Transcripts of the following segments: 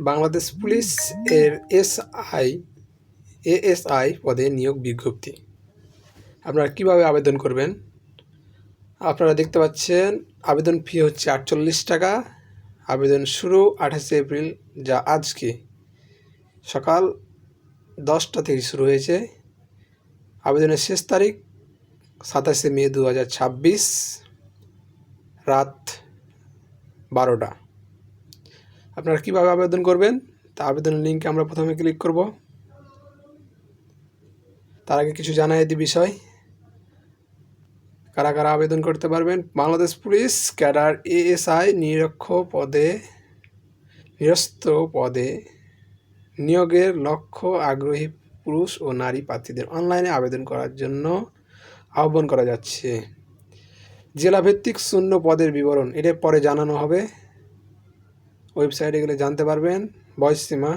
Bangladesh police এর ASI পদে নিয়োগ বিজ্ঞপ্তি। আপনারা কিভাবে আবেদন করবেন? আপনারা দেখতে পাচ্ছেন আবেদন ফি হচ্ছে 48 টাকা। আবেদন শুরু 28 এপ্রিল, যা আজকে সকাল 10টা থেকে শুরু হয়েছে। আবেদনের শেষ তারিখ 27 মে 2026 রাত 12টা। আপনারা কিভাবে আবেদন করবেন? তা আবেদনের লিঙ্কে আমরা প্রথমে ক্লিক করব। তার আগে কিছু জানাই দিই বিষয়, কারা কারা আবেদন করতে পারবেন। বাংলাদেশ পুলিশ ক্যাডার এএসআই নিরস্ত পদে নিয়োগের লক্ষ্য আগ্রহী পুরুষ ও নারী প্রার্থীদের অনলাইনে আবেদন করার জন্য আহ্বান করা যাচ্ছে। জেলাভিত্তিক শূন্য পদের বিবরণ এটা পরে জানানো হবে, ওয়েবসাইটে গেলে জানতে পারবেন। বয়সসীমা,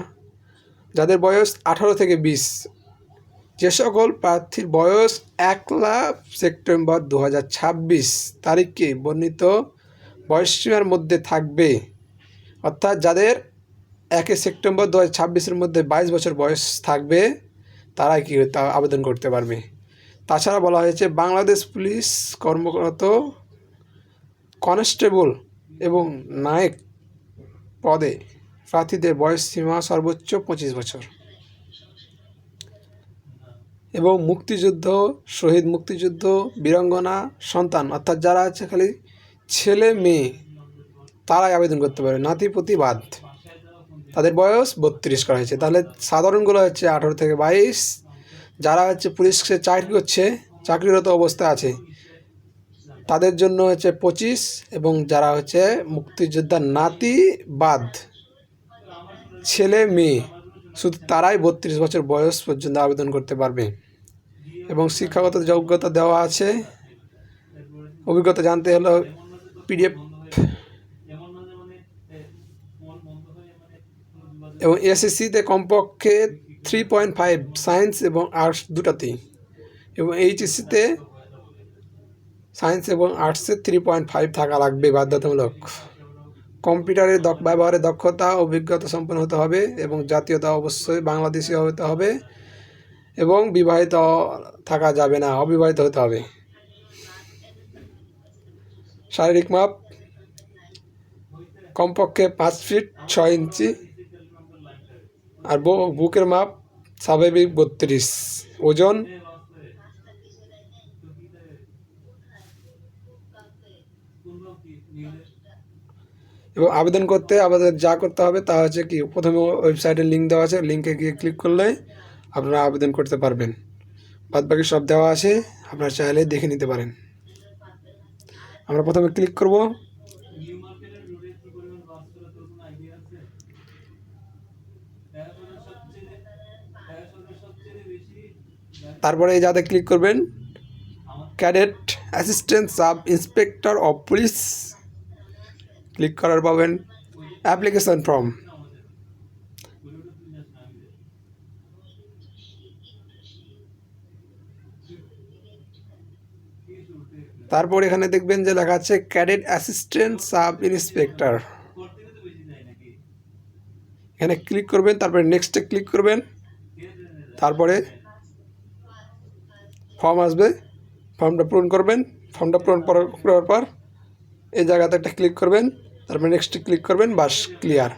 যাদের বয়স 18 থেকে 20, যে সকল প্রার্থীর বয়স 1 সেপ্টেম্বর 2026 তারিখে বর্ণিত বয়সসীমার মধ্যে থাকবে, অর্থাৎ যাদের 1 সেপ্টেম্বর 2026-এর মধ্যে 22 বছর বয়স থাকবে তারাই আবেদন করতে পারবে। তাছাড়া বলা হয়েছে বাংলাদেশ পুলিশ কর্মরত কনস্টেবল এবং নায়ক পদে প্রার্থীদের বয়স সীমা সর্বোচ্চ 25 বছর এবং মুক্তিযুদ্ধ, শহীদ মুক্তিযুদ্ধ, বীরাঙ্গনা সন্তান, অর্থাৎ যারা আছে খালি ছেলে মেয়ে তারাই আবেদন করতে পারে। নাতিপুতি বাদ তাদের বয়স 32 করা হয়েছে। তাহলে সাধারণগুলো হচ্ছে 18 থেকে 22, যারা হচ্ছে পুলিশে চাকরি করছে, চাকরিরত অবস্থায় আছে তাদের জন্য হচ্ছে 25, এবং যারা হচ্ছে মুক্তিযোদ্ধার নাতি বাদ ছেলে মেয়ে শুধু তারাই 32 বছর বয়স পর্যন্ত আবেদন করতে পারবে। এবং শিক্ষাগত যোগ্যতা দেওয়া আছে। অভিজ্ঞতা জানতে হলো পিডিএফ, এবং এসএসসিতে কমপক্ষে 3.5 সায়েন্স এবং আর্টস দুটাতেই, এবং এইচএসসিতে সায়েন্স এবং আর্টসে 3.5 থাকা লাগবে বাধ্যতামূলক। কম্পিউটারের ব্যবহারে দক্ষতা অভিজ্ঞতা সম্পন্ন হতে হবে, এবং জাতীয়তা অবশ্যই বাংলাদেশি হতে হবে, এবং বিবাহিত থাকা যাবে না, অবিবাহিত হতে হবে। শারীরিক মাপ কমপক্ষে 5 ফিট 6 ইঞ্চি, আর বুকের মাপ স্বাভাবিক 32, ওজন এবং আবেদন করতে আমাদের যা করতে হবে তা হচ্ছে কি, প্রথমে ওয়েবসাইটের লিঙ্ক দেওয়া আছে, লিঙ্কে গিয়ে ক্লিক করলে আপনারা আবেদন করতে পারবেন। বাদবাকি সব দেওয়া আছে, আপনারা চাইলে দেখে নিতে পারেন। আমরা প্রথমে ক্লিক করব। তারপরে এই যাতে ক্লিক করবেন cadet assistant sub inspector of police, click করার পাবেন অ্যাপ্লিকেশন ফর্ম। তারপর এখানে দেখবেন যে লেখা আছে ক্যাডেট অ্যাসিস্ট্যান্ট সাব ইন্সপেক্টর, এখানে ক্লিক করবেন। তারপরে নেক্সটে ক্লিক করবেন। তারপরে ফর্ম আসবে, ফর্মটা পূরণ করবেন। ফর্মটা পূরণ করার পর এই জায়গাতে একটা ক্লিক করবেন, তারপরে নেক্সটে ক্লিক করবেন, বাস ক্লিয়ার।